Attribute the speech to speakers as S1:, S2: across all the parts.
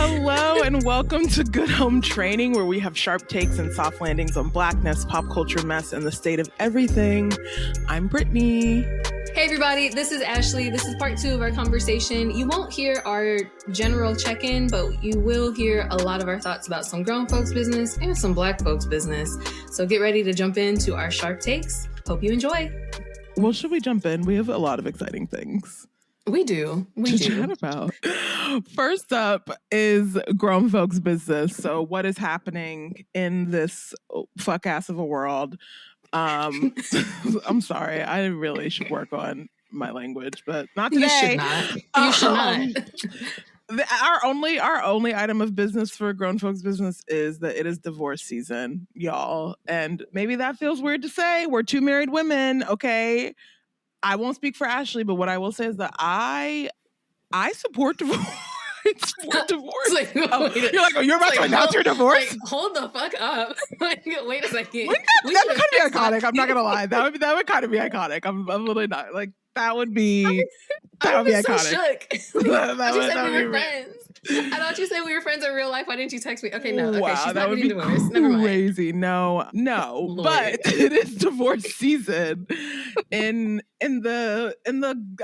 S1: Hello and welcome to Good Home Training, where we have sharp takes and soft landings on blackness, pop culture mess, and the state of everything. I'm Brittany.
S2: Hey everybody, this is Ashley. This is part 2 of our conversation. You won't hear our general check-in, but you will hear a lot of our thoughts about some grown folks' business and some black folks' business. So get ready to jump into our sharp takes. Hope you enjoy.
S1: Well, should we jump in? We have a lot of exciting things.
S2: We do.
S1: to chat about. First up is grown folks' business. So what is happening in this fuck ass of a world? I'm sorry. I really should work on my language, but not today.
S2: You should not. You should not.
S1: Our only item of business for grown folks' business is that it is divorce season, y'all. And maybe that feels weird to say. We're two married women, okay? I won't speak for Ashley, but what I will say is that I support divorce. I support divorce.
S2: Like,
S1: you're like, oh, you're about to announce your divorce?
S2: Like, hold the fuck up. Wait a second.
S1: That would kind of be iconic. I'm not gonna lie. That would kind of be iconic. I'm really not like that would be iconic.
S2: So shook.
S1: that
S2: you said we were
S1: be
S2: friends. I thought you said we were friends in real life. Why didn't you text me? Okay, no. Okay,
S1: wow,
S2: she's
S1: that
S2: not
S1: would
S2: getting
S1: be
S2: divorced. Never mind.
S1: Crazy. No.
S2: Lord.
S1: But it is divorce season in the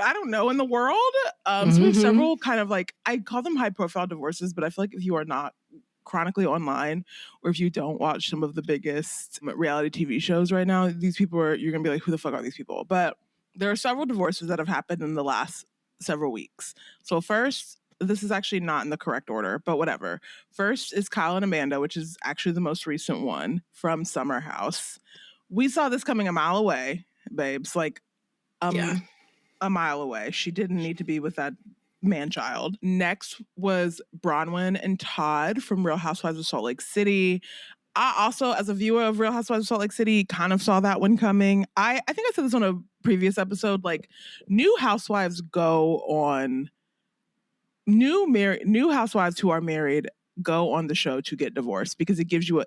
S1: I don't know, in the world. So we have several kind of like, I call them high profile divorces, but I feel like if you are not chronically online, or if you don't watch some of the biggest reality TV shows right now, these people you're gonna be like, who the fuck are these people? But there are several divorces that have happened in the last several weeks. So first, this is actually not in the correct order, but whatever. First is Kyle and Amanda, which is actually the most recent one from Summer House. We saw this coming a mile away, babes, like a mile away. She didn't need to be with that man-child. Next was Bronwyn and Todd from Real Housewives of Salt Lake City. I also, as a viewer of Real Housewives of Salt Lake City, kind of saw that one coming. I think I said this on a previous episode, like new housewives go on, new housewives who are married go on the show to get divorced because it gives you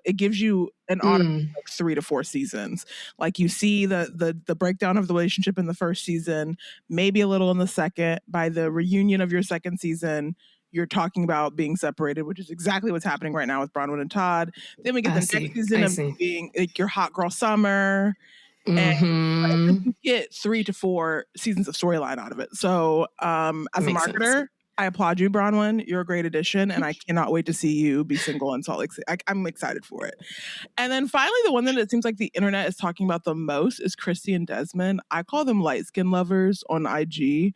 S1: an arc of like 3 to 4 seasons. Like you see the breakdown of the relationship in the first season, maybe a little in the second. By the reunion of your second season, you're talking about being separated, which is exactly what's happening right now with Bronwyn and Todd. Then we get the next season of being like your hot girl summer. And you get 3 to 4 seasons of storyline out of it. So as a marketer, I applaud you, Bronwyn. You're a great addition, and I cannot wait to see you be single in Salt Lake City. I'm excited for it. And then finally, the one that it seems like the internet is talking about the most is Christy and Desmond. I call them light skin lovers on IG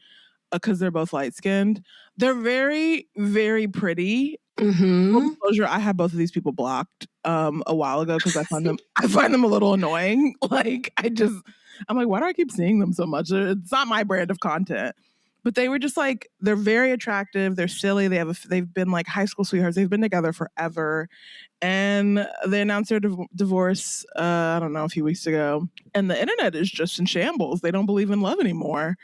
S1: because they're both light skinned. They're very, very pretty. Full disclosure, I have both of these people blocked a while ago because I find them a little annoying. Like I'm like, why do I keep seeing them so much? It's not my brand of content. But they were just like, they're very attractive. They're silly. They've been like high school sweethearts. They've been together forever. And they announced their divorce, I don't know, a few weeks ago. And the internet is just in shambles. They don't believe in love anymore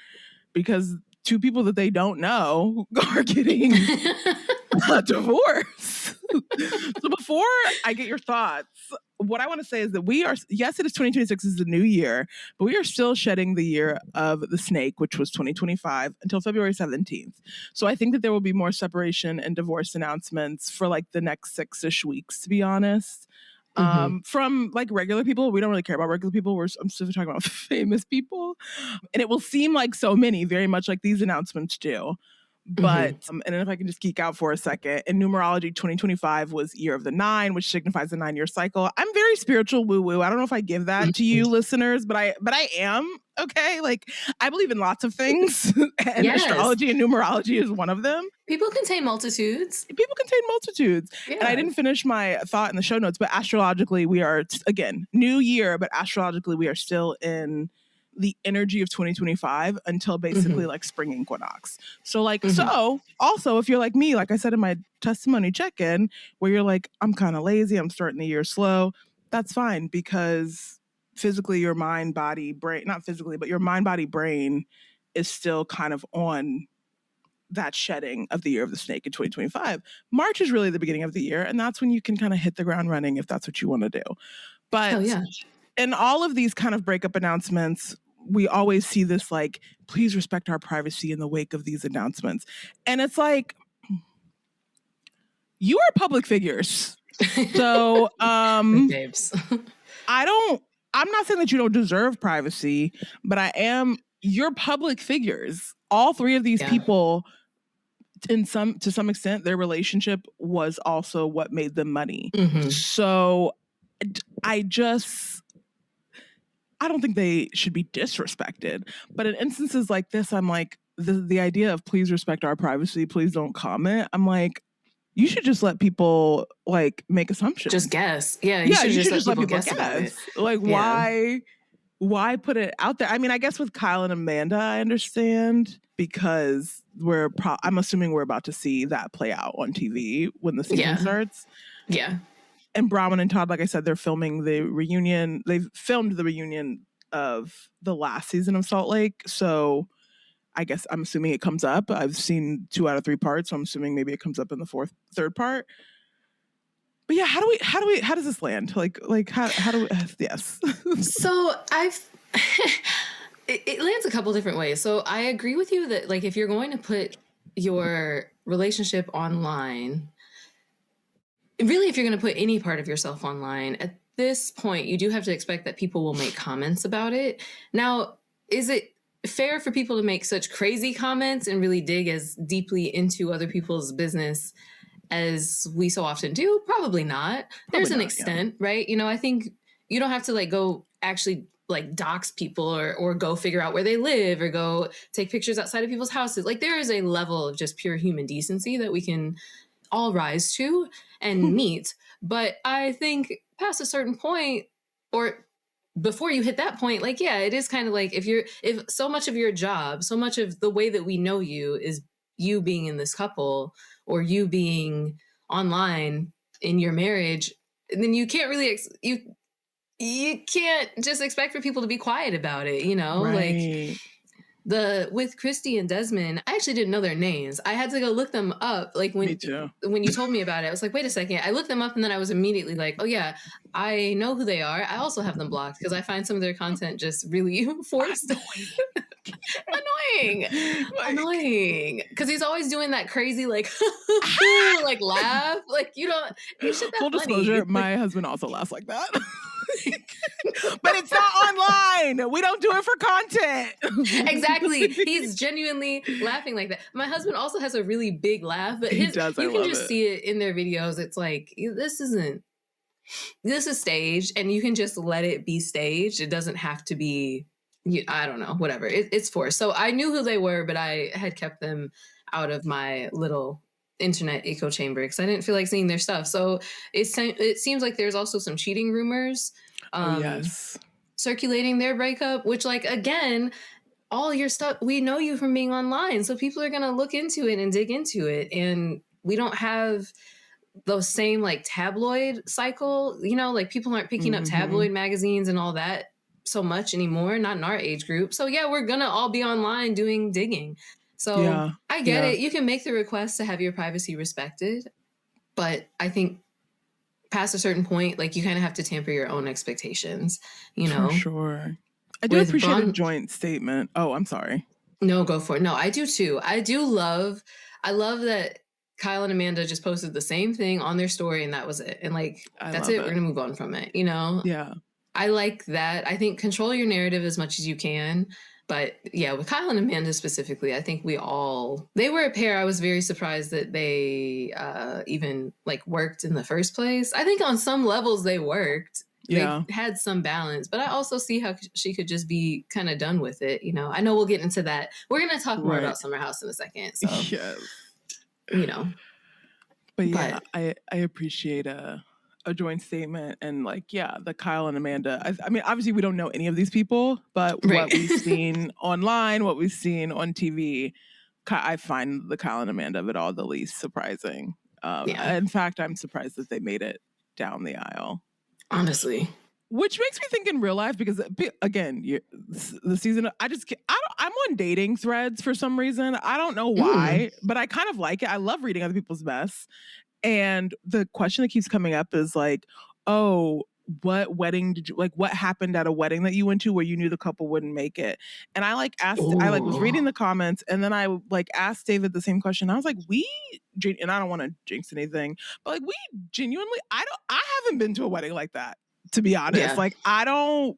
S1: because two people that they don't know are getting a divorce. So before I get your thoughts, what I want to say is that yes, it is 2026 is the new year, but we are still shedding the year of the snake, which was 2025, until February 17th. So I think that there will be more separation and divorce announcements for like the next 6-ish weeks, to be honest. From like regular people. We don't really care about regular people. I'm still talking about famous people. And it will seem like so many, very much like these announcements do. But, and then if I can just geek out for a second, in numerology, 2025 was year of the 9, which signifies the 9-year cycle. I'm very spiritual woo-woo. I don't know if I give that to you listeners, but I am, okay? Like, I believe in lots of things, and astrology and numerology is one of them.
S2: People contain multitudes.
S1: Yeah. And I didn't finish my thought in the show notes, but astrologically, we are, again, new year, but astrologically, we are still in the energy of 2025 until basically like spring equinox. So like, so also if you're like me, like I said in my testimony check-in, where you're like, I'm kind of lazy, I'm starting the year slow, that's fine because physically your mind, body, brain, not physically, but your mind, body, brain is still kind of on that shedding of the year of the snake in 2025. March is really the beginning of the year, and that's when you can kind of hit the ground running if that's what you want to do. But in all of these kind of breakup announcements, we always see this like, please respect our privacy in the wake of these announcements. And it's like, you are public figures. So,
S2: babes.
S1: I'm not saying that you don't deserve privacy, but you're public figures. All three of these people, to some extent, their relationship was also what made them money.
S2: Mm-hmm.
S1: So I don't think they should be disrespected. But in instances like this, I'm like, the idea of please respect our privacy, please don't comment. I'm like, you should just let people like make assumptions.
S2: Just guess. Yeah,
S1: you should just let people guess about it. Like, why put it out there? I mean, I guess with Kyle and Amanda, I understand because I'm assuming we're about to see that play out on TV when the season starts.
S2: Yeah.
S1: And Brahman and Todd, like I said, they're filming the reunion. They've filmed the reunion of the last season of Salt Lake. So I guess I'm assuming it comes up. I've seen 2 out of 3 parts, so I'm assuming maybe it comes up in the third part. But yeah, how does this land? Like how do we, yes.
S2: So it lands a couple different ways. So I agree with you that like, if you're going to put your relationship online, really, if you're going to put any part of yourself online, at this point, you do have to expect that people will make comments about it. Now, is it fair for people to make such crazy comments and really dig as deeply into other people's business as we so often do? Probably not. There's an extent, right? You know, I think you don't have to like go actually like dox people or go figure out where they live or go take pictures outside of people's houses. Like there is a level of just pure human decency that we can all rise to and meet. But I think past a certain point, or before you hit that point, like, yeah, it is kind of like if so much of your job, so much of the way that we know you is you being in this couple or you being online in your marriage, then you can't really, you can't just expect for people to be quiet about it, you know?
S1: Right.
S2: Like with Christy and Desmond, I actually didn't know their names. I had to go look them up. Like when you told me about it, I was like, wait a second. I looked them up and then I was immediately like, oh yeah, I know who they are. I also have them blocked because I find some of their content just really forced. Annoying. Because he's always doing that crazy like like laugh. Like you should
S1: full disclosure, my husband also laughs like that. But it's not online. We don't do it for content.
S2: Exactly. He's genuinely laughing like that. My husband also has a really big laugh, but you can just see it in their videos. It's like, this is staged, and you can just let it be staged. It doesn't have to be, I don't know, whatever. It's forced. So I knew who they were, but I had kept them out of my little internet echo chamber because I didn't feel like seeing their stuff. So it seems like there's also some cheating rumors circulating their breakup, which like, again, all your stuff, we know you from being online. So people are going to look into it and dig into it. And we don't have those same like tabloid cycle, you know, like people aren't picking up tabloid magazines and all that so much anymore, not in our age group. So yeah, we're going to all be online doing digging. So I get it. You can make the request to have your privacy respected, but I think past a certain point, like you kind of have to temper your own expectations, you know?
S1: For sure. I do appreciate a joint statement. Oh, I'm sorry.
S2: No, go for it. No, I do too. I love that Kyle and Amanda just posted the same thing on their story and that was it. And like, that's it. We're going to move on from it, you know?
S1: Yeah.
S2: I like that. I think control your narrative as much as you can. But yeah, with Kyle and Amanda specifically, I think they were a pair. I was very surprised that they even like worked in the first place. I think on some levels they worked. Yeah. They had some balance, but I also see how she could just be kind of done with it. You know, I know we'll get into that. We're going to talk more about Summer House in a second. So, you know.
S1: But yeah, I appreciate a joint statement and like, the Kyle and Amanda. I mean, obviously we don't know any of these people, but what we've seen online, what we've seen on TV, I find the Kyle and Amanda of it all the least surprising. In fact, I'm surprised that they made it down the aisle.
S2: Honestly.
S1: Which makes me think in real life, because again, the season, I'm on dating threads for some reason. I don't know why, but I kind of like it. I love reading other people's mess. And the question that keeps coming up is like, oh, what wedding did you like, what happened at a wedding that you went to where you knew the couple wouldn't make it? And I like asked, I like was reading the comments, and then I like asked David the same question. I was like, and I don't want to jinx anything, but like we genuinely, I haven't been to a wedding like that, to be honest.
S2: Yeah.
S1: Like I don't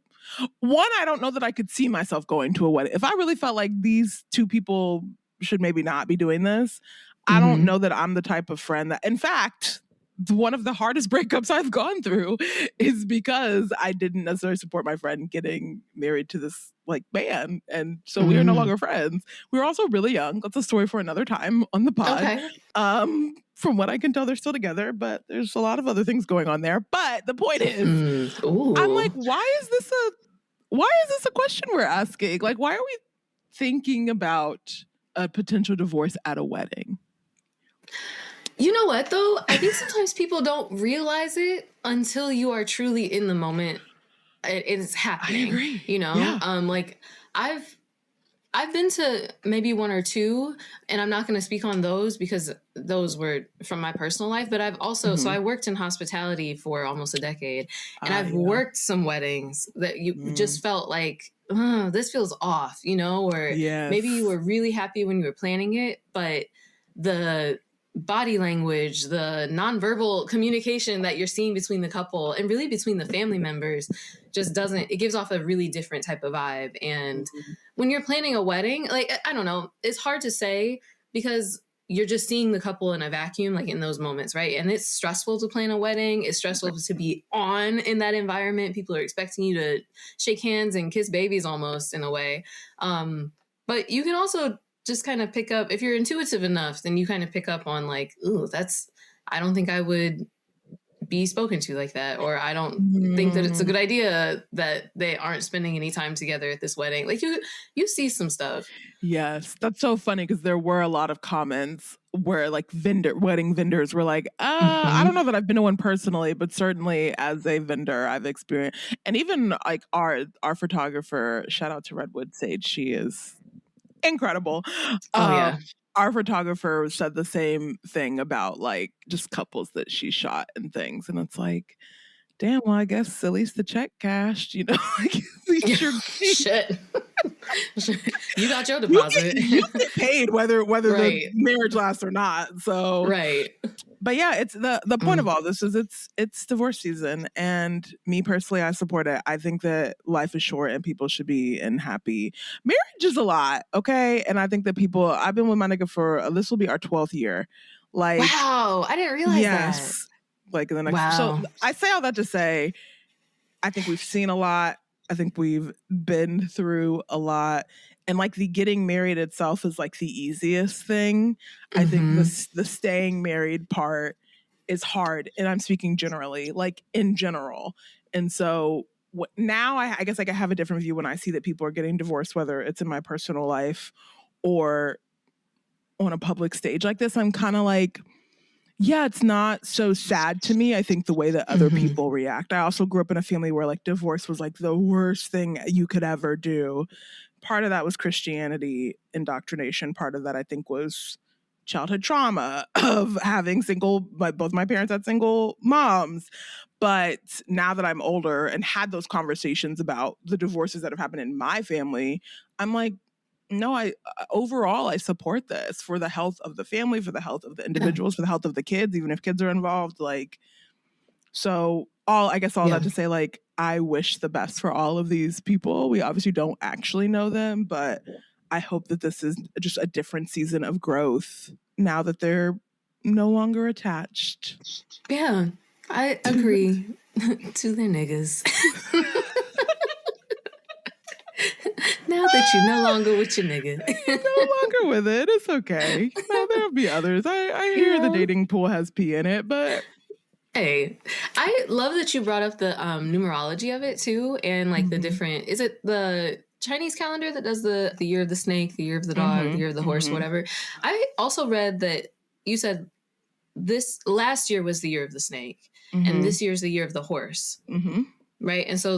S1: know that I could see myself going to a wedding. If I really felt like these two people should maybe not be doing this, I don't know that I'm the type of friend that, in fact, one of the hardest breakups I've gone through is because I didn't necessarily support my friend getting married to this like man. And so we are no longer friends. We were also really young. That's a story for another time on the pod.
S2: Okay.
S1: From what I can tell, they're still together, but there's a lot of other things going on there. But the point is, I'm like, why is this a question we're asking? Like, why are we thinking about a potential divorce at a wedding?
S2: You know what, though? I think sometimes people don't realize it until you are truly in the moment. It's happening.
S1: I agree.
S2: You know?
S1: Yeah.
S2: Like I've been to maybe one or two, and I'm not going to speak on those because those were from my personal life, but I've also, so I worked in hospitality for almost a decade, and I've worked some weddings that you just felt like, this feels off, you know, or maybe you were really happy when you were planning it, but the body language, the nonverbal communication that you're seeing between the couple and really between the family members just it gives off a really different type of vibe. And when you're planning a wedding, like, I don't know, it's hard to say because you're just seeing the couple in a vacuum, like in those moments, right? And it's stressful to plan a wedding. It's stressful to be on in that environment. People are expecting you to shake hands and kiss babies almost in a way. But you can also just kind of pick up, if you're intuitive enough, then you kind of pick up on like, ooh, I don't think I would be spoken to like that. Or I don't think that it's a good idea that they aren't spending any time together at this wedding. Like you see some stuff.
S1: Yes. That's so funny because there were a lot of comments where like wedding vendors were like, I don't know that I've been to one personally, but certainly as a vendor, I've experienced, and even like our photographer, shout out to Redwood Sage. She is incredible. Our photographer said the same thing about like just couples that she shot and things, and it's like, damn, well, I guess at least the check cashed, you know. Like, at least
S2: shit. You got your deposit.
S1: You get paid whether the marriage lasts or not. So but yeah, it's the point of all this is it's divorce season, and me personally, I support it. I think that life is short and people should be in happy. Marriage is a lot, okay? And I think that I've been with my nigga for this will be our 12th year. Like,
S2: wow, I didn't realize that.
S1: Like in the next, so I say all that to say, I think we've seen a lot. I think we've been through a lot. And like the getting married itself is like the easiest thing. I think the staying married part is hard. And I'm speaking generally, like in general. And so now I guess like I have a different view when I see that people are getting divorced, whether it's in my personal life or on a public stage like this. I'm kind of like, yeah, it's not so sad to me. I think the way that other people react. I also grew up in a family where like divorce was like the worst thing you could ever do. Part of that was Christianity indoctrination. Part of that, I think, was childhood trauma of having both my parents had single moms. But now that I'm older and had those conversations about the divorces that have happened in my family, I'm like, no, overall, I support this for the health of the family, for the health of the individuals, for the health of the kids, even if kids are involved. Like, so all that to say, like, I wish the best for all of these people. We obviously don't actually know them, but I hope that this is just a different season of growth now that they're no longer attached.
S2: Yeah, I agree. To their niggas. Now that you're no longer with your nigga.
S1: No longer with it. It's okay. No, there'll be others. I hear the dating pool has pee in it, but...
S2: Hey, I love that you brought up the numerology of it, too, and, like, the different... Is it the Chinese calendar that does the year of the snake, the year of the dog, the year of the horse, whatever? I also read that you said this last year was the year of the snake, and this year is the year of the horse, right? And so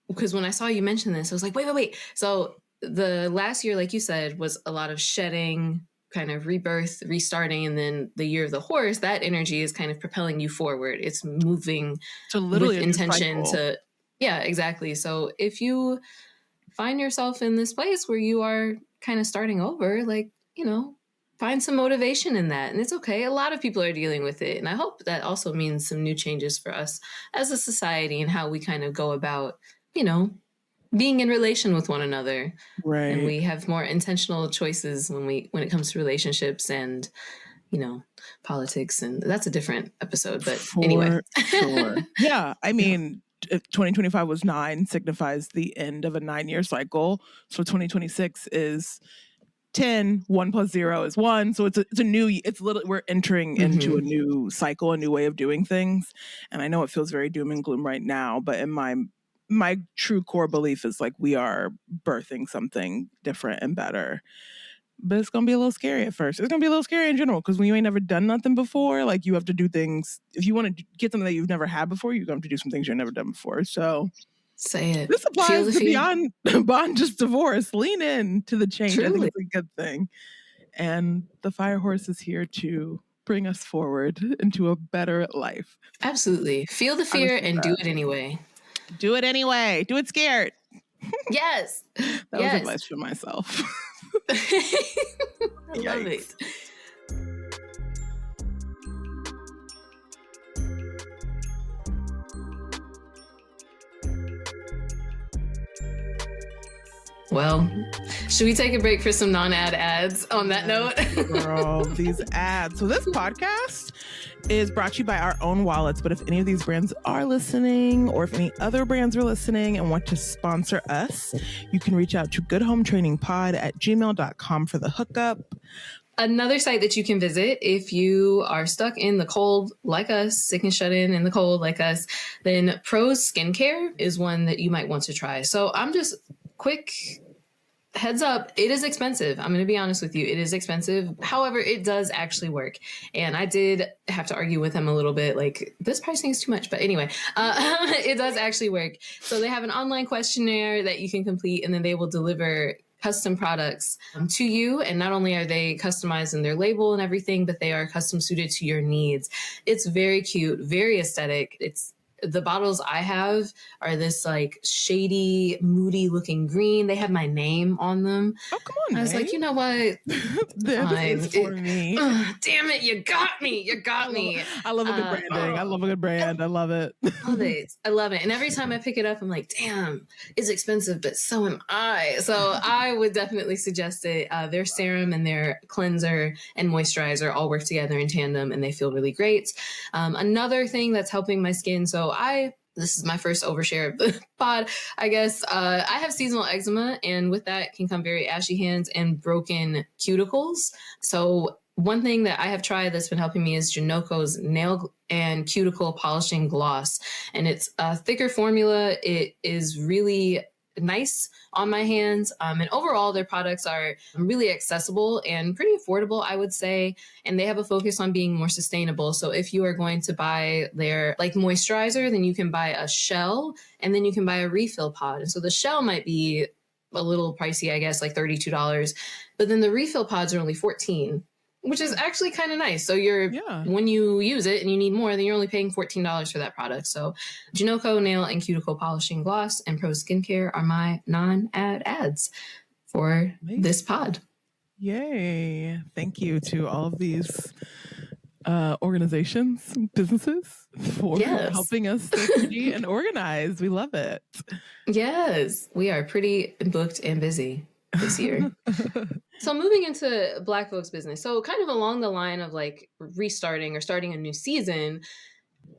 S2: because when I saw you mention this, I was like, wait. So the last year, like you said, was a lot of shedding, kind of rebirth, restarting, and then the year of the horse, that energy is kind of propelling you forward. It's moving
S1: to literally
S2: with intention to, yeah, exactly. So if you find yourself in this place where you are kind of starting over, like, you know, find some motivation in that. And it's okay. A lot of people are dealing with it. And I hope that also means some new changes for us as a society and how we kind of go about, you know, being in relation with one another.
S1: Right.
S2: And we have more intentional choices when it comes to relationships and, you know, politics. And that's a different episode. But anyway.
S1: Sure. Yeah. I mean, 2025 was 9, signifies the end of a 9-year cycle. So 2026 is 10, 1 plus 0 is 1. So it's a new, it's literally, we're entering into a new cycle, a new way of doing things. And I know it feels very doom and gloom right now, but in my true core belief is like we are birthing something different and better. But it's going to be a little scary at first. It's going to be a little scary in general because when you ain't never done nothing before, like you have to do things. If you want to get something that you've never had before, you're going to have to do some things you've never done before. So
S2: say it.
S1: This applies to beyond just divorce. Lean in to the change. Truly. I think it's a good thing. And the fire horse is here to bring us forward into a better life.
S2: Absolutely. Feel the fear and do it anyway.
S1: Do it anyway. Do it scared.
S2: Yes.
S1: That was advice for myself.
S2: I love it. Well, should we take a break for some non-ad ads on that note?
S1: Girl, these ads. So this podcast is brought to you by our own wallets. But if any of these brands are listening, or if any other brands are listening and want to sponsor us, you can reach out to goodhometrainingpod@gmail.com for the hookup.
S2: Another site that you can visit if you are stuck in the cold like us, sick and shut in the cold like us, then Pros Skincare is one that you might want to try. So I'm just quick heads up, it is expensive. I'm going to be honest with you. It is expensive. However, it does actually work. And I did have to argue with them a little bit, like, this pricing is too much. But anyway, it does actually work. So they have an online questionnaire that you can complete, and then they will deliver custom products to you. And not only are they customized in their label and everything, but they are custom suited to your needs. It's very cute, very aesthetic. The bottles I have are this like shady, moody looking green. They have my name on them.
S1: Oh, come on,
S2: I was like, you know what?
S1: This is for me.
S2: Damn it. You got me. You got me.
S1: I love a good branding. I love a good brand. I love it.
S2: I love it. And every time I pick it up, I'm like, damn, it's expensive, but so am I. So I would definitely suggest it. Their serum and their cleanser and moisturizer all work together in tandem, and they feel really great. Another thing that's helping my skin. So this is my first overshare of the pod, I guess. I have seasonal eczema, and with that can come very ashy hands and broken cuticles. So one thing that I have tried that's been helping me is Janoko's nail and cuticle polishing gloss. And it's a thicker formula. It is really nice on my hands. And overall, their products are really accessible and pretty affordable, I would say. And they have a focus on being more sustainable. So if you are going to buy their like moisturizer, then you can buy a shell and then you can buy a refill pod. And so the shell might be a little pricey, I guess, like $32. But then the refill pods are only $14. Which is actually kind of nice. So when you use it and you need more, then you're only paying $14 for that product. So Janoko Nail and Cuticle Polishing Gloss and Pro Skincare are my non-ad ads for this pod.
S1: Yay. Thank you to all of these organizations, businesses for helping us stay pretty and organized. We love it.
S2: Yes. We are pretty booked and busy this year. So moving into Black folks business. So kind of along the line of like restarting or starting a new season,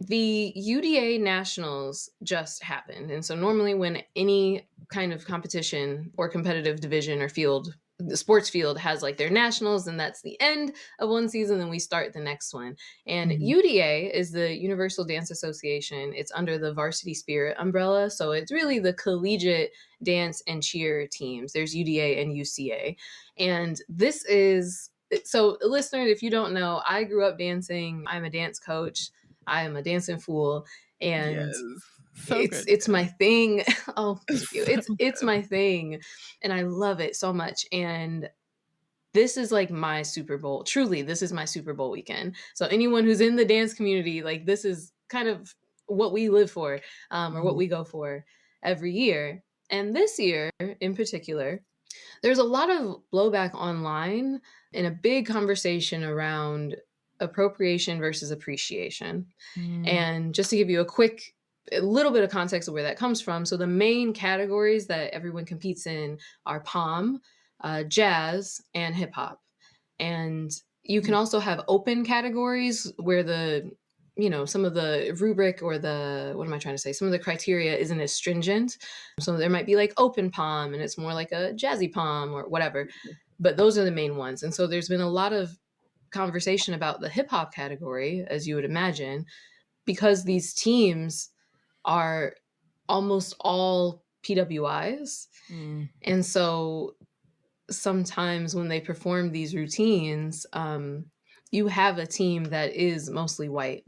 S2: the UDA Nationals just happened. And so normally when any kind of competition or competitive division or field, the sports field has like their nationals, and that's the end of one season, and we start the next one. And UDA is the Universal Dance Association. It's under the Varsity Spirit umbrella. So it's really the collegiate dance and cheer teams. There's UDA and UCA. And this is, so listeners, if you don't know, I grew up dancing. I'm a dance coach. I am a dancing fool. And it's my thing. Oh, it's my thing. And I love it so much. And this is like my Super Bowl. Truly, this is my Super Bowl weekend. So anyone who's in the dance community, like this is kind of what we live for, or what we go for every year. And this year in particular, there's a lot of blowback online and a big conversation around appropriation versus appreciation. And just to give you a little bit of context of where that comes from. So the main categories that everyone competes in are pom, jazz, and hip hop. And you can also have open categories where some of the rubric or some of the criteria isn't as stringent. So there might be like open pom and it's more like a jazzy pom or whatever. But those are the main ones. And so there's been a lot of conversation about the hip hop category, as you would imagine, because these teams are almost all PWIs. And so sometimes when they perform these routines, you have a team that is mostly white.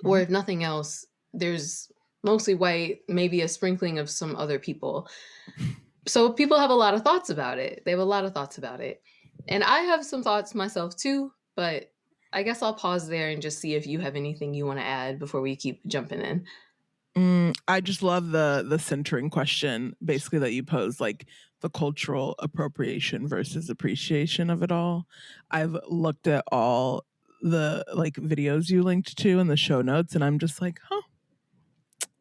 S2: Or if nothing else, there's mostly white, maybe a sprinkling of some other people. So people have a lot of thoughts about it. They have a lot of thoughts about it. And I have some thoughts myself too, but I guess I'll pause there and just see if you have anything you want to add before we keep jumping in.
S1: I just love the centering question, basically, that you posed, like the cultural appropriation versus appreciation of it all. I've looked at all the like videos you linked to in the show notes, and I'm just like,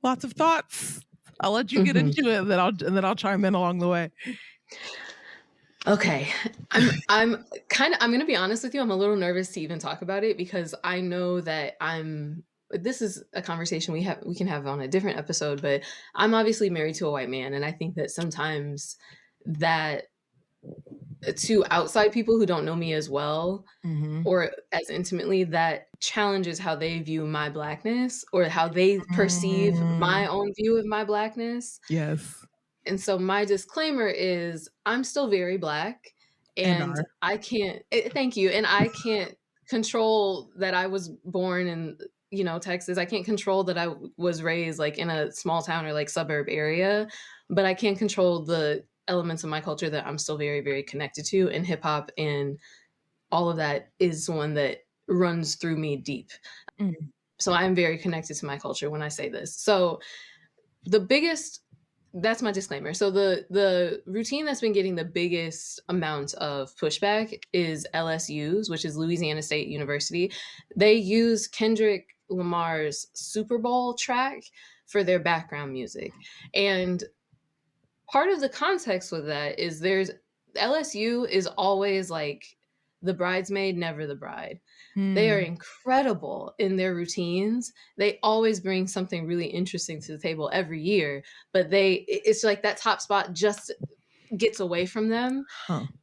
S1: lots of thoughts. I'll let you get into it, and then I'll chime in along the way.
S2: Okay. I'm going to be honest with you. I'm a little nervous to even talk about it because I know that this is a conversation we can have on a different episode, but I'm obviously married to a white man. And I think that sometimes that to outside people who don't know me as well or as intimately, that challenges how they view my Blackness or how they perceive my own view of my Blackness.
S1: Yes.
S2: And so my disclaimer is I'm still very Black and I can't, thank you. And I can't control that I was born in, Texas. I can't control that I was raised like in a small town or like suburb area, but I can control the elements of my culture that I'm still very, very connected to, and hip hop and all of that is one that runs through me deep. So I'm very connected to my culture when I say this. So that's my disclaimer. So the routine that's been getting the biggest amount of pushback is LSU's, which is Louisiana State University. They use Kendrick Lamar's Super Bowl track for their background music. And part of the context with that is LSU is always like the bridesmaid, never the bride. They are incredible in their routines. They always bring something really interesting to the table every year, but it's like that top spot just gets away from them.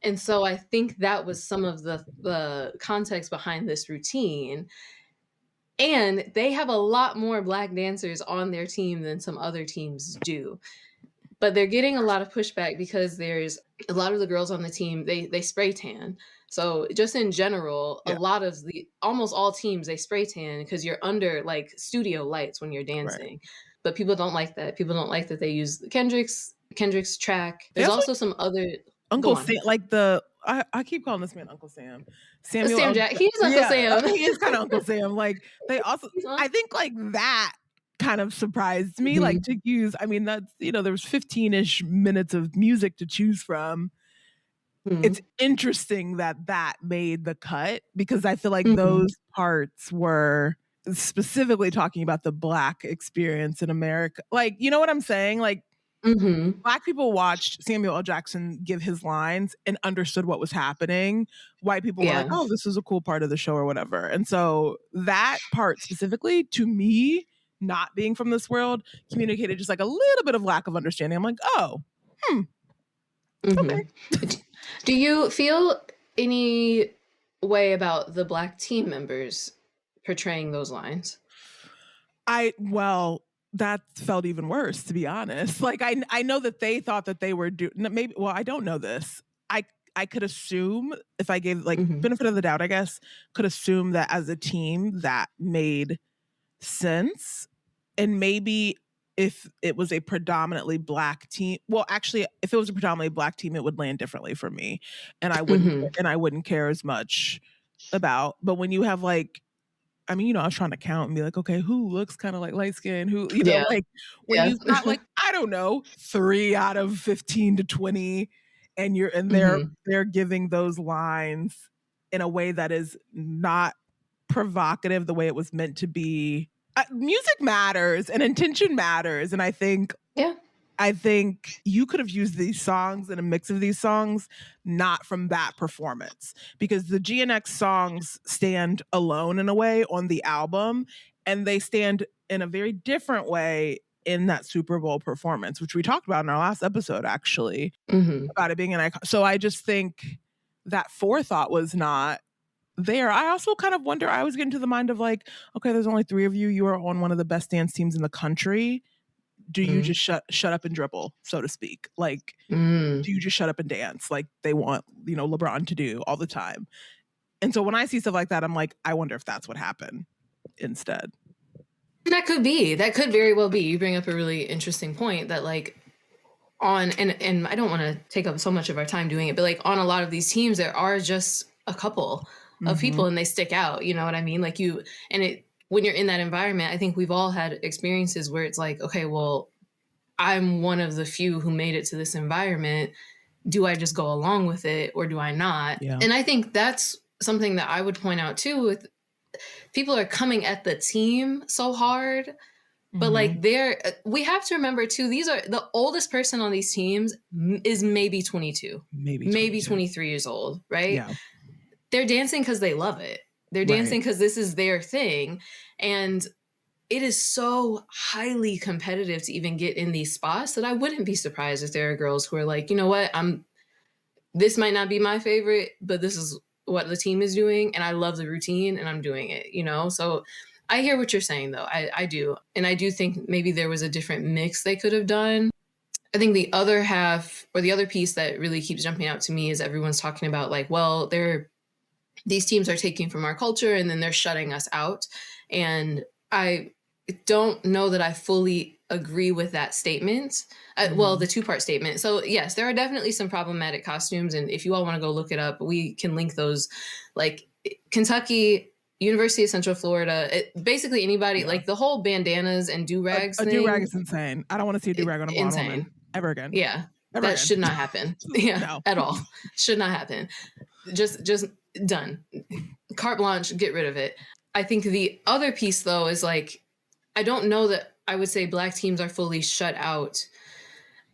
S2: And so I think that was some of the context behind this routine. And they have a lot more Black dancers on their team than some other teams do. But they're getting a lot of pushback because there's a lot of the girls on the team, they spray tan. So just in general, a lot of almost all teams, they spray tan because you're under like studio lights when you're dancing. But people don't like that. People don't like that they use Kendrick's track. There's also some other
S1: Uncle Sam, like I keep calling this man Uncle Sam.
S2: Sam Jack. He's Uncle Sam.
S1: He is kind of Uncle Sam. Like they also, I think like that kind of surprised me. Like to use, I mean, that's, there was 15-ish minutes of music to choose from. It's interesting that made the cut because I feel like those parts were specifically talking about the Black experience in America. Like, you know what I'm saying? Like, Black people watched Samuel L. Jackson give his lines and understood what was happening. White people were like, oh, this is a cool part of the show or whatever. And so that part specifically, to me, not being from this world, communicated just like a little bit of lack of understanding. I'm like, okay.
S2: Do you feel any way about the Black team members portraying those lines?
S1: That felt even worse, to be honest. Like I know that they thought that they were I don't know this. I could assume, if I gave like benefit of the doubt, I guess, could assume that as a team that made sense. And maybe if it was a predominantly black team. Well, actually, if it was a predominantly black team, it would land differently for me, and I wouldn't care as much about. But when you have like, I mean, I was trying to count and be like, okay, who looks kind of like light skin? Who, like when you've got like, I don't know, 3 out of 15 to 20, and they're giving those lines in a way that is not provocative the way it was meant to be. Music matters and intention matters, and I think you could have used these songs and a mix of these songs not from that performance, because the GNX songs stand alone in a way on the album, and they stand in a very different way in that Super Bowl performance, which we talked about in our last episode, actually, about it being an icon. So I just think that forethought was not there. I also kind of wonder, I was getting to the mind of like, okay, there's only 3 of you. You are on one of the best dance teams in the country. Do you just shut up and dribble, so to speak? Like, do you just shut up and dance like they want, LeBron to do all the time? And so when I see stuff like that, I'm like, I wonder if that's what happened instead.
S2: That could very well be. You bring up a really interesting point that like and I don't want to take up so much of our time doing it, but like on a lot of these teams, there are just a couple of people and they stick out. You know what I mean? Like when you're in that environment, I think we've all had experiences where it's like, okay, well, I'm one of the few who made it to this environment. Do I just go along with it or do I not? Yeah. And I think that's something that I would point out too, with people are coming at the team so hard, but like we have to remember too, these are the oldest person on these teams is maybe 22, maybe 23 years old, right? Yeah. They're dancing because they love it. They're dancing because this is their thing. And it is so highly competitive to even get in these spots that I wouldn't be surprised if there are girls who are like, you know what, this might not be my favorite, but this is what the team is doing. And I love the routine and I'm doing it, So I hear what you're saying though. I do. And I do think maybe there was a different mix they could have done. I think the other half or the other piece that really keeps jumping out to me is everyone's talking about like, well, these teams are taking from our culture and then they're shutting us out. And I don't know that I fully agree with that statement. Well, the 2-part statement. So yes, there are definitely some problematic costumes. And if you all want to go look it up, we can link those, like Kentucky, University of Central Florida, basically anybody, like the whole bandanas and do-rags thing.
S1: A do-rag is insane. I don't want to see a do-rag on a blonde woman ever again.
S2: Yeah, that should not happen. Yeah, no. At all. Should not happen. Just done. Carte blanche, get rid of it. I think the other piece though is like, I don't know that I would say black teams are fully shut out.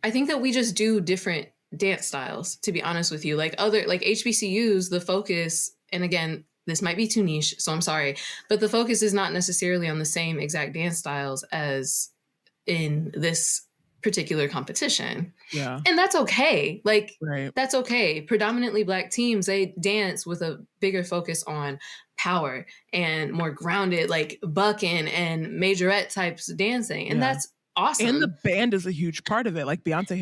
S2: I think that we just do different dance styles, to be honest with you. Like HBCUs, the focus, and again, this might be too niche, so I'm sorry, but the focus is not necessarily on the same exact dance styles as in this particular competition. Yeah. And that's okay. Like, that's okay. Predominantly black teams, they dance with a bigger focus on power and more grounded, like bucking and majorette types of dancing. And that's awesome.
S1: And the band is a huge part of it. Like Beyonce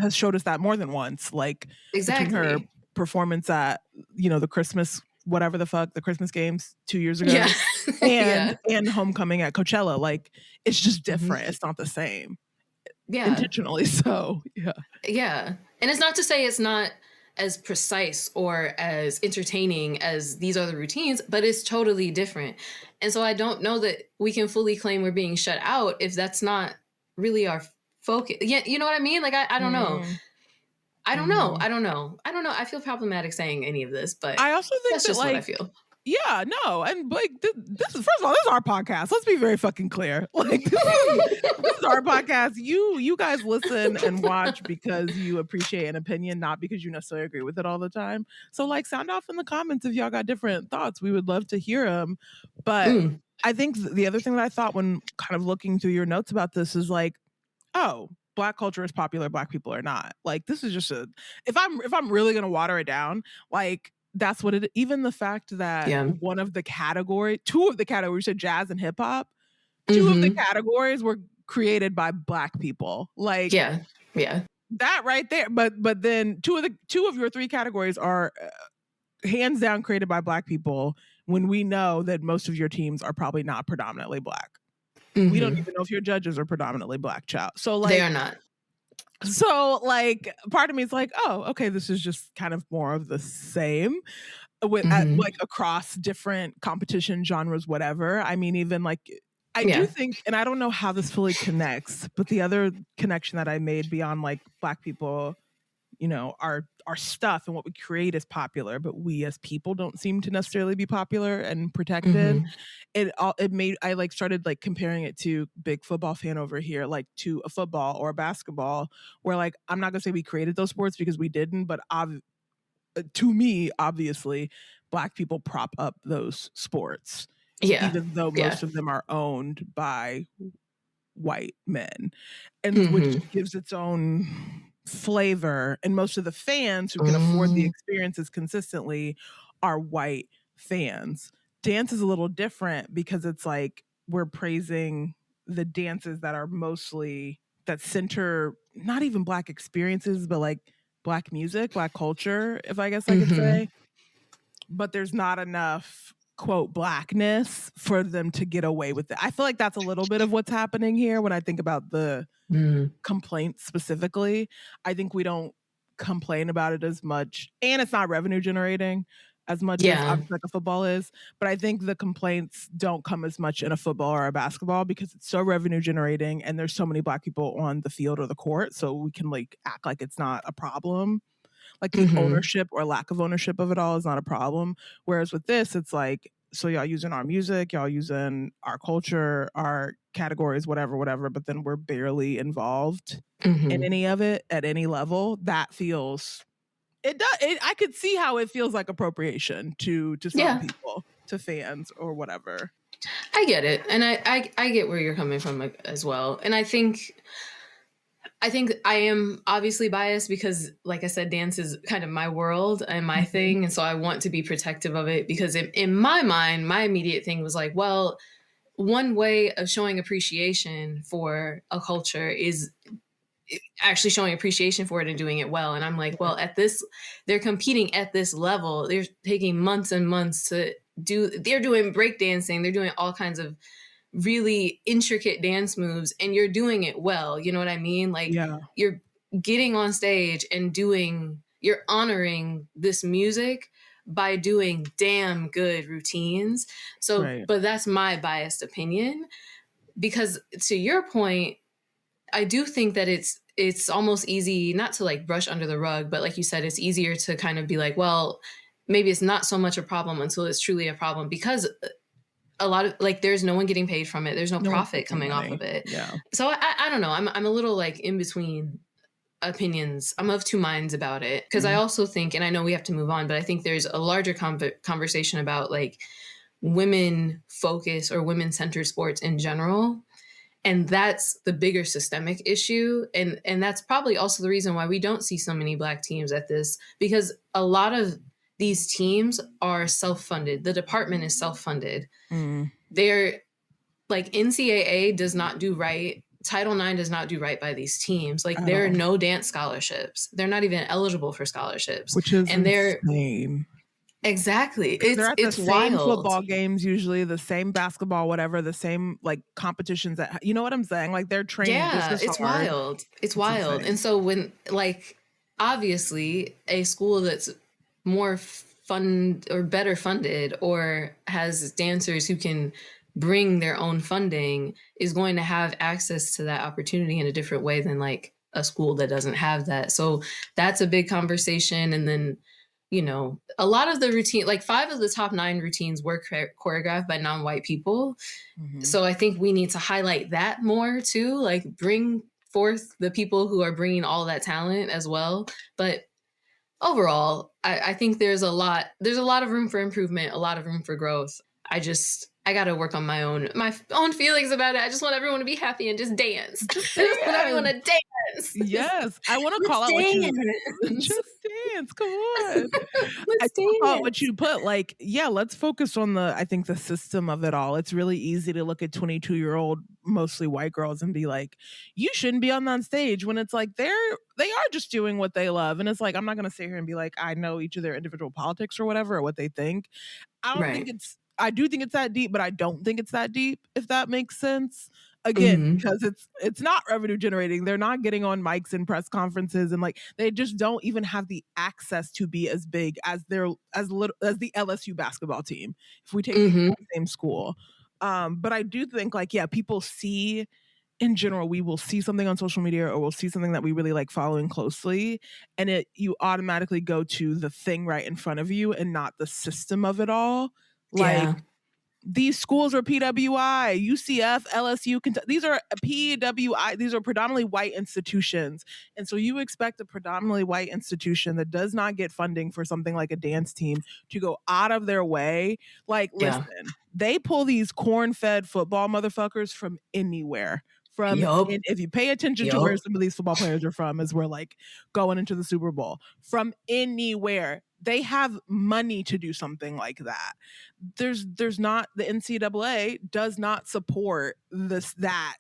S1: has showed us that more than once. Like between her performance at, the Christmas, whatever the fuck, the Christmas games 2 years ago. Yeah. And Homecoming at Coachella. Like it's just different. It's not the same. Yeah. Intentionally so. Yeah.
S2: Yeah. And it's not to say it's not as precise or as entertaining as these other routines, but it's totally different. And so I don't know that we can fully claim we're being shut out if that's not really our focus. Yeah, you know what I mean? Like I don't know. I don't know. I feel problematic saying any of this, but I also think that's just what I feel.
S1: Yeah, no, and like this is, first of all, this is our podcast. Let's be very fucking clear. Like this is our podcast. You guys listen and watch because you appreciate an opinion, not because you necessarily agree with it all the time. So like, sound off in the comments if y'all got different thoughts. We would love to hear them. But I think the other thing that I thought when kind of looking through your notes about this is like, oh, black culture is popular, black people are not. Like this is just if I'm really gonna water it down, like. That's what it, even the fact that two of the categories, you said jazz and hip hop, two of the categories were created by black people. Like, that right there. But then two of your 3 categories are hands down created by black people when we know that most of your teams are probably not predominantly black. We don't even know if your judges are predominantly Black, child. So like
S2: they are not.
S1: So like part of me is like, oh, okay, this is just kind of more of the same with like across different competition genres, whatever. I mean, even like I do think, and I don't know how this fully connects, but the other connection that I made beyond like Black people, you know, our stuff and what we create is popular, but we as people don't seem to necessarily be popular and protected. It made, I like started like comparing it to big football fan over here, like to a football or a basketball, where like I'm not gonna say we created those sports because we didn't, but to me, obviously, Black people prop up those sports, even though most of them are owned by white men, and which gives its own flavor. And most of the fans who can afford the experiences consistently are white fans. Dance is a little different because it's like we're praising the dances that are mostly that center not even Black experiences, but like Black music, Black culture, if I guess I could say. But there's not enough quote Blackness for them to get away with it. I feel like that's a little bit of what's happening here when I think about the complaints specifically. I think we don't complain about it as much, and it's not revenue generating as much as obviously like a football is. But I think the complaints don't come as much in a football or a basketball because it's so revenue generating and there's so many Black people on the field or the court, so we can like act like it's not a problem. Like the ownership or lack of ownership of it all is not a problem. Whereas with this, it's like, so y'all using our music, y'all using our culture, our categories, whatever, but then we're barely involved in any of it at any level. That feels, it does. I could see how it feels like appropriation to some people, to fans or whatever.
S2: I get it. And I get where you're coming from as well. And I think I am obviously biased because, like I said, dance is kind of my world and my thing. And so I want to be protective of it because in my mind, my immediate thing was like, well, one way of showing appreciation for a culture is actually showing appreciation for it and doing it well. And I'm like, well, they're competing at this level. They're taking months and months they're doing breakdancing. They're doing all kinds of really intricate dance moves and you're doing it well. You know what I mean? Like you're getting on stage and you're honoring this music by doing damn good routines. So, but that's my biased opinion because to your point, I do think that it's almost easy not to like brush under the rug, but like you said, it's easier to kind of be like, well, maybe it's not so much a problem until it's truly a problem because a lot of like there's no one getting paid from it. There's no profit coming off of it. Yeah. So I don't know. I'm a little like in between opinions. I'm of two minds about it because I also think, and I know we have to move on, but I think there's a larger conversation about like women focus or women centered sports in general. And that's the bigger systemic issue. And that's probably also the reason why we don't see so many Black teams at this, because a lot of these teams are self-funded. The department is self-funded. They're like NCAA does not do right. Title IX does not do right by these teams. Like there are no dance scholarships. They're not even eligible for scholarships.
S1: Which is insane.
S2: Exactly.
S1: They're at
S2: it's
S1: the
S2: wild.
S1: same football games, usually the same basketball, whatever, the same like competitions that, you know what I'm saying? Like they're trained.
S2: Yeah, it's wild. It's wild. Insane. And so when like, obviously a school that's more better funded or has dancers who can bring their own funding is going to have access to that opportunity in a different way than like a school that doesn't have that. So that's a big conversation. And then, you know, a lot of the routine, like 5 of the top 9 routines were choreographed by non-white people. So I think we need to highlight that more too, like bring forth the people who are bringing all that talent as well. But overall, I think there's a lot of room for improvement, a lot of room for growth. I got to work on my own feelings about it. I just want everyone to be happy and just dance. I just want everyone to dance.
S1: Yes. I want to call out what you just dance. Come on.
S2: Let's dance.
S1: What you put, like, yeah, let's focus on I think the system of it all. It's really easy to look at 22-year-old, mostly white girls and be like, you shouldn't be on that stage, when it's like they are just doing what they love. And it's like, I'm not going to sit here and be like, I know each of their individual politics or whatever, or what they think. I don't think I do think it's that deep, but I don't think it's that deep, if that makes sense. Again, because it's not revenue generating. They're not getting on mics and press conferences, and like they just don't even have the access to be as big as the LSU basketball team. If we take the same school, but I do think like people see. In general, we will see something on social media or we'll see something that we really like following closely, and you automatically go to the thing right in front of you and not the system of it all. Like these schools are PWI, UCF, LSU, these are PWI. These are predominantly white institutions. And so you expect a predominantly white institution that does not get funding for something like a dance team to go out of their way. Like, listen, they pull these corn-fed football motherfuckers from anywhere. If you pay attention to where some of these football players are from, as we're like going into the Super Bowl, from anywhere. They have money to do something like that. There's not, the NCAA does not support that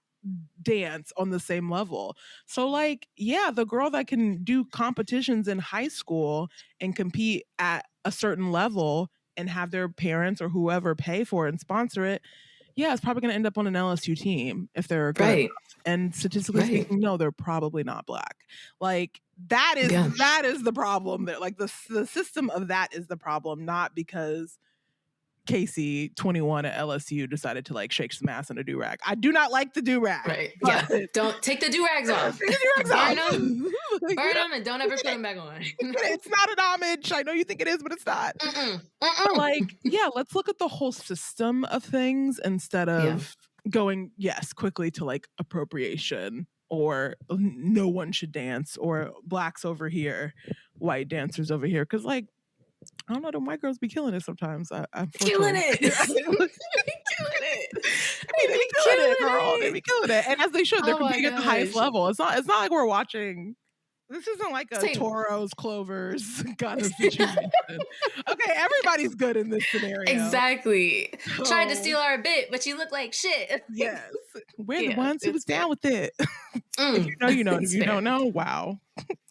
S1: dance on the same level. So like, the girl that can do competitions in high school and compete at a certain level and have their parents or whoever pay for it and sponsor it, it's probably going to end up on an LSU team if they're good enough. And statistically speaking, no, they're probably not Black. Like that is the problem there. Like the system of that is the problem, not because Casey 21 at LSU decided to like shake some ass in a do-rag. I do not like the do-rag.
S2: Right. Yeah. Don't take the do-rags off.
S1: Take the do-rags off.
S2: Burn them and don't ever put them back on.
S1: It's not an homage. I know you think it is, but it's not. Like, let's look at the whole system of things instead of going, quickly to like appropriation or no one should dance or Blacks over here, white dancers over here. Because like, I don't know, the white girls be killing it sometimes. I'm
S2: killing it.
S1: Killing it, girl. They be killing it. And as they should, they're competing at the highest level. It's not like we're watching. This isn't like a Toros, Clovers kind of situation. Okay, everybody's good in this scenario.
S2: Exactly. Tried to steal our bit, but you look like shit.
S1: Yes. We're the ones who was down with it. If you know, you know. If you don't know, wow.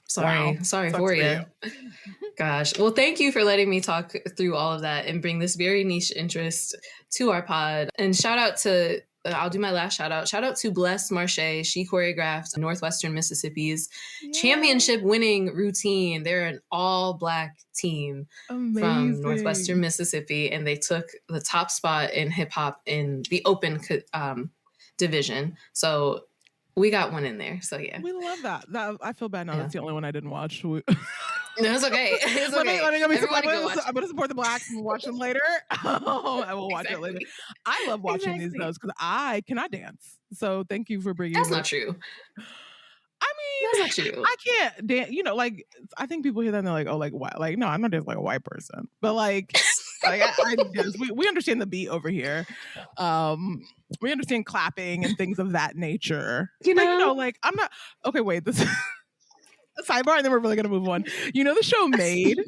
S2: Sorry for you. Gosh. Well, thank you for letting me talk through all of that and bring this very niche interest to our pod. And shout out to, I'll do my last shout out. Shout out to Bless Marche. She choreographed Northwestern Mississippi's championship winning routine. They're an all Black team from Northwestern Mississippi. And they took the top spot in hip hop in the open division. So we got one in there. So yeah.
S1: We love that. I feel bad now. That's the only one I didn't watch.
S2: No, it's okay. It's okay.
S1: I'm going to support the Blacks and watch them later. I will watch it later. I love watching these shows because I cannot dance. So thank you for bringing
S2: That's not true.
S1: I mean, that's not true. I can't dance. You know, like, I think people hear that and they're like, oh, like, what? Like, no, I'm not dancing like a white person. But like I dance. We understand the beat over here. We understand clapping and things of that nature. You know, like, I'm not. Okay, wait. This sidebar, and then we're really gonna move on. You know the show Made?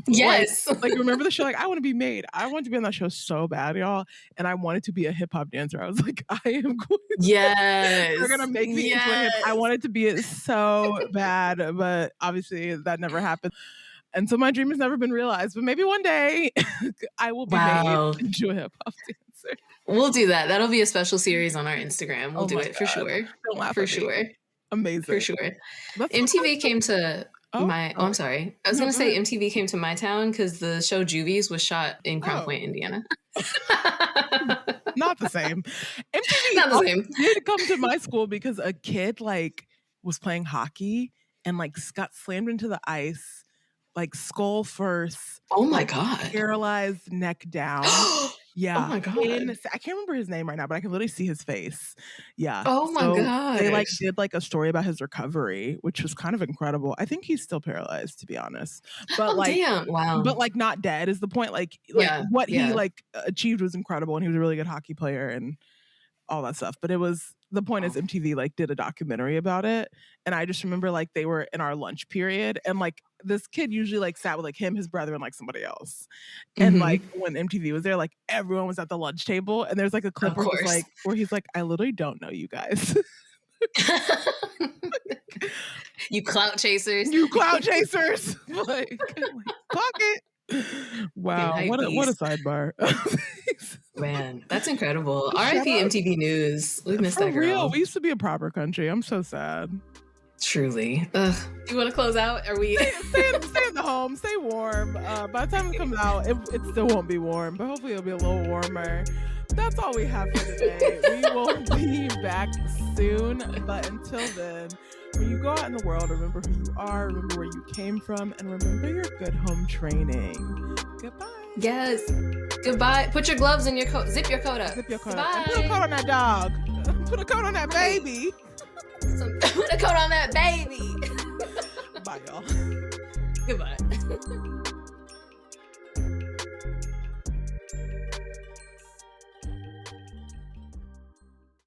S2: Yes.
S1: like remember the show? Like, I want to be Made. I wanted to be on that show so bad, y'all. And I wanted to be a hip hop dancer. I was like, I am going.
S2: Yes.
S1: They're gonna make me into a hip. I wanted to be it so bad, but obviously that never happened. And so my dream has never been realized. But maybe one day I will be made into a hip hop dancer.
S2: We'll do that. That'll be a special series on our Instagram. We'll do it for sure.
S1: Don't laugh
S2: for
S1: at
S2: sure.
S1: Me. Amazing.
S2: For sure. MTV came to I'm sorry. I was going to say MTV came to my town because the show Juvies was shot in Crown Point, Indiana.
S1: Not the same. MTV
S2: Not the same.
S1: did come to my school because a kid like was playing hockey and like got slammed into the ice, like skull first.
S2: Oh my God.
S1: Paralyzed, neck down. Yeah.
S2: Oh my God.
S1: I can't remember his name right now, but I can literally see his face. Yeah.
S2: Oh my God.
S1: They like did like a story about his recovery, which was kind of incredible. I think he's still paralyzed, to be honest. But
S2: damn. Wow.
S1: But like not dead is the point. Like what he like achieved was incredible, and he was a really good hockey player and all that stuff. But it was the point is MTV like did a documentary about it, and I just remember like they were in our lunch period, and like this kid usually like sat with like him, his brother, and like somebody else. And like when MTV was there, like everyone was at the lunch table, and there's like a clip where he's like, I literally don't know you guys.
S2: You clout chasers.
S1: Like clock it. Wow, what a sidebar.
S2: Man, that's incredible. R.I.P. MTV News. We missed that girl. For real,
S1: we used to be a proper country. I'm so sad.
S2: Truly. Ugh. You want to close out? Are we?
S1: Stay in the home. Stay warm. By the time it comes out, it still won't be warm, but hopefully it'll be a little warmer. That's all we have for today. We will be back soon, but until then, when you go out in the world, remember who you are, remember where you came from, and remember your good home training. Goodbye.
S2: Yes. Goodbye. Put your gloves in your coat. Zip your coat up.
S1: Zip your coat up. And put a coat on that dog. Put a coat on that baby.
S2: Put a coat on that baby.
S1: Bye, y'all.
S2: Goodbye.